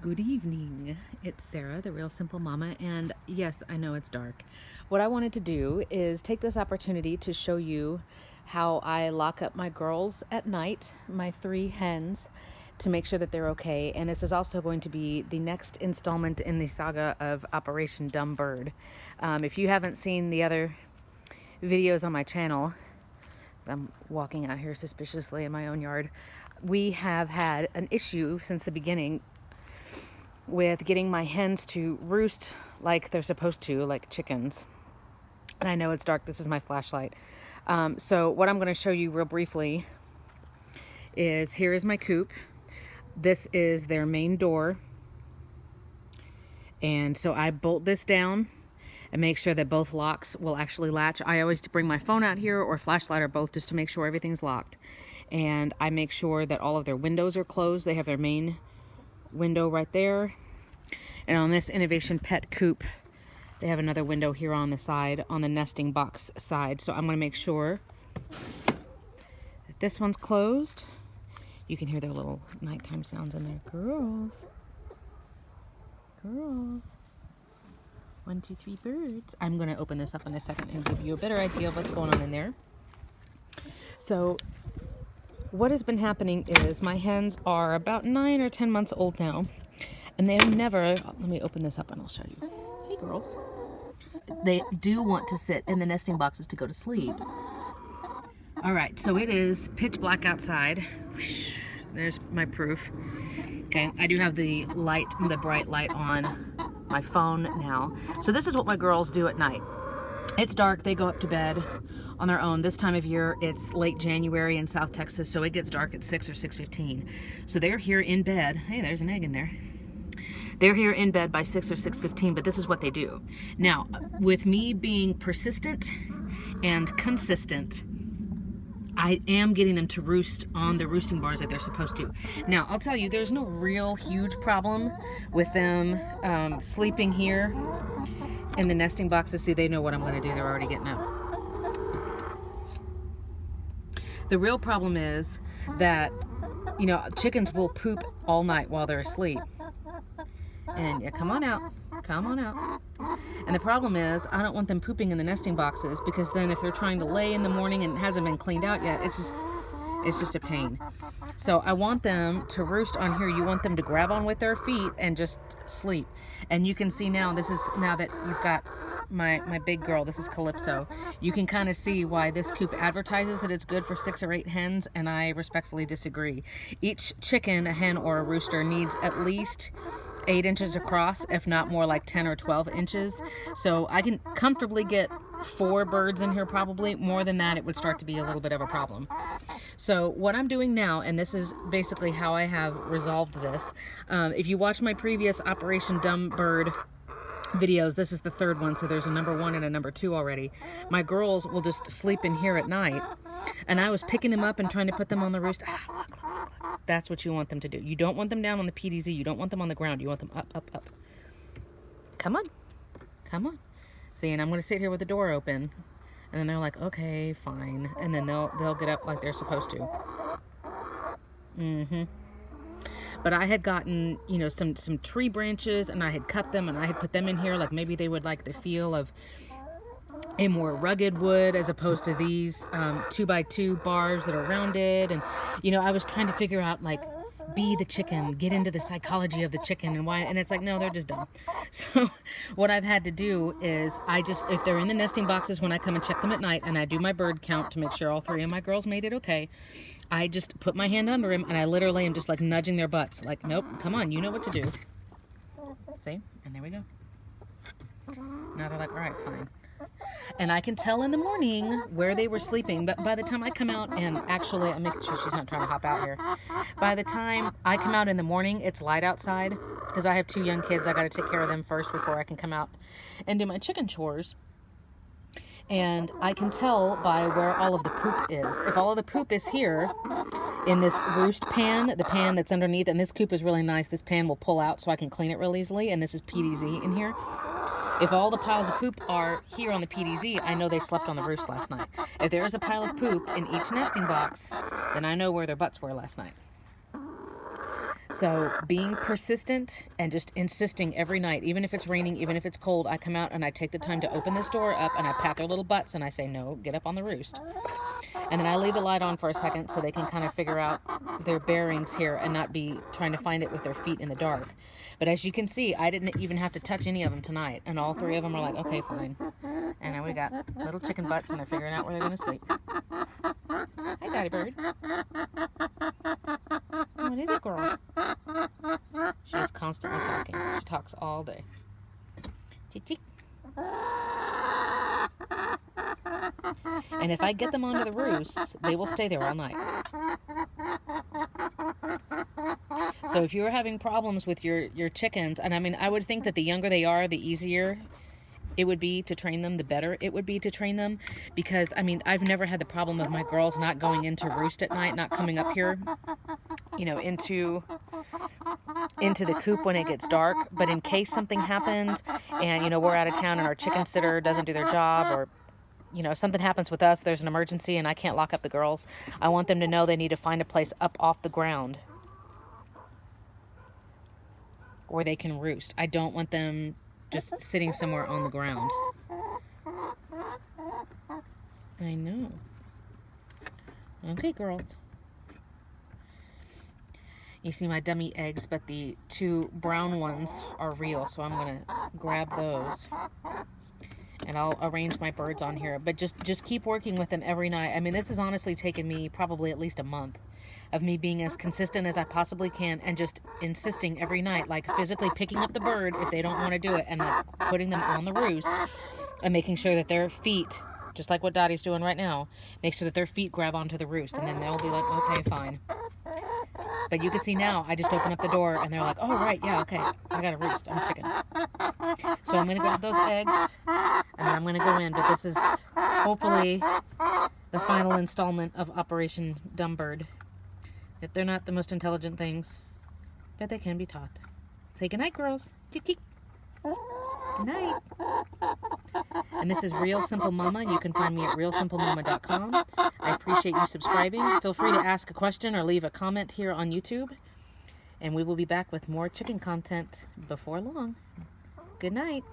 Good evening. It's Sarah, the Real Simple Mama, and yes, I know it's dark. What I wanted to do is take this opportunity to show you how I lock up my girls at night, my 3 hens, to make sure that they're okay. And this is also going to be the next installment in the saga of Operation Dumb Bird. If you haven't seen the other videos on my channel, I'm walking out here suspiciously in my own yard, we have had an issue since the beginning with getting my hens to roost like they're supposed to, like chickens. And I know it's dark. This is my flashlight. So what I'm going to show you real briefly is, here is my coop. This is their main door. And so I bolt this down and make sure that both locks will actually latch. I always bring my phone out here or flashlight or both just to make sure everything's locked. And I make sure that all of their windows are closed. They have their main window right there. And on this Innovation Pet coop, they have another window here on the side, on the nesting box side. So I'm going to make sure that this one's closed. You can hear their little nighttime sounds in there. Girls. Girls. 1, 2, 3 birds. I'm going to open this up in a second and give you a better idea of what's going on in there. So what has been happening is my hens are about 9 or 10 months old now, and they've never, let me open this up and I'll show you. Hey girls. They do want to sit in the nesting boxes to go to sleep. All right, so it is pitch black outside. There's my proof. Okay, I do have the light, the bright light on my phone now. So this is what my girls do at night. It's dark, they go up to bed on their own. This time of year, it's late January in South Texas, so it gets dark at 6 or 6:15. So they're here in bed. Hey, there's an egg in there. They're here in bed by 6 or 6:15, but this is what they do. Now, with me being persistent and consistent, I am getting them to roost on the roosting bars like they're supposed to. Now, I'll tell you, there's no real huge problem with them sleeping here in the nesting boxes. See, they know what I'm going to do. They're already getting up. The real problem is that, you know, chickens will poop all night while they're asleep. And yeah, come on out. Come on out. And the problem is, I don't want them pooping in the nesting boxes, because then if they're trying to lay in the morning and it hasn't been cleaned out yet, it's just a pain. So I want them to roost on here. You want them to grab on with their feet and just sleep. And you can see now, this is, now that you've got my big girl, this is Calypso, you can kind of see why this coop advertises that it's good for 6 or 8 hens, and I respectfully disagree. Each chicken, a hen or a rooster, needs at least 8 inches across, if not more, like 10 or 12 inches. So I can comfortably get 4 birds in here probably. More than that, it would start to be a little bit of a problem. So what I'm doing now, and this is basically how I have resolved this. If you watch my previous Operation Dumb Bird videos, this is the 3rd one, so there's a number 1 and a number 2 already. My girls will just sleep in here at night, and I was picking them up and trying to put them on the roost. Look, look, look. That's what you want them to do. You don't want them down on the PDZ. You don't want them on the ground. You want them up, up, up. Come on. Come on. See, and I'm going to sit here with the door open, and then they're like, okay, fine. And then they'll get up like they're supposed to. But I had gotten, you know, some tree branches, and I had cut them, and I had put them in here. Like, maybe they would like the feel of a more rugged wood as opposed to these 2x2 bars that are rounded. And, you know, I was trying to figure out, like, be the chicken, get into the psychology of the chicken and why. And it's like, no, they're just dumb. So what I've had to do is, if they're in the nesting boxes, when I come and check them at night and I do my bird count to make sure all 3 of my girls made it okay, I just put my hand under him and I literally am just like nudging their butts. Like, nope, come on, you know what to do. See? And there we go. Now they're like, all right, fine. And I can tell in the morning where they were sleeping, but by the time I come out, and actually I'm making sure she's not trying to hop out here. By the time I come out in the morning, it's light outside, because I have 2 young kids. I got to take care of them first before I can come out and do my chicken chores. And I can tell by where all of the poop is. If all of the poop is here in this roost pan, the pan that's underneath, and this coop is really nice, this pan will pull out so I can clean it real easily, and this is PDZ in here. If all the piles of poop are here on the PDZ, I know they slept on the roost last night. If there is a pile of poop in each nesting box, then I know where their butts were last night. So being persistent and just insisting every night, even if it's raining, even if it's cold, I come out and I take the time to open this door up and I pat their little butts and I say, no, get up on the roost. And then I leave the light on for a second so they can kind of figure out their bearings here and not be trying to find it with their feet in the dark. But as you can see, I didn't even have to touch any of them tonight. And all 3 of them are like, okay, fine. And now we got little chicken butts and they're figuring out where they're going to sleep. Hey, Daddy Bird. What is it, girl? She is constantly talking. She talks all day. Cheek. And if I get them onto the roosts, they will stay there all night. So if you're having problems with your chickens, and I mean, I would think that the younger they are, the easier it would be to train them, the better it would be to train them. Because, I mean, I've never had the problem of my girls not going into roost at night, not coming up here, you know, into the coop when it gets dark. But in case something happened and, you know, we're out of town and our chicken sitter doesn't do their job, or, you know, something happens with us, there's an emergency and I can't lock up the girls, I want them to know they need to find a place up off the ground where they can roost. I don't want them just sitting somewhere on the ground. I know. Okay, girls. You see my dummy eggs, but the 2 brown ones are real, so I'm gonna grab those. And I'll arrange my birds on here. But just keep working with them every night. I mean, this has honestly taken me probably at least a month of me being as consistent as I possibly can and just insisting every night, like physically picking up the bird if they don't want to do it and like putting them on the roost and making sure that their feet, just like what Dottie's doing right now, make sure that their feet grab onto the roost, and then they'll be like, okay, fine. But you can see now, I just open up the door and they're like, oh, right, yeah, okay, I got a roost, I'm a chicken. So I'm going to grab those eggs and then I'm going to go in, but this is hopefully the final installment of Operation Dumb Bird. If they're not the most intelligent things, but they can be taught. Say goodnight, girls. Tick, tick. Good night. And this is Real Simple Mama. You can find me at realsimplemama.com. I appreciate you subscribing. Feel free to ask a question or leave a comment here on YouTube. And we will be back with more chicken content before long. Good night.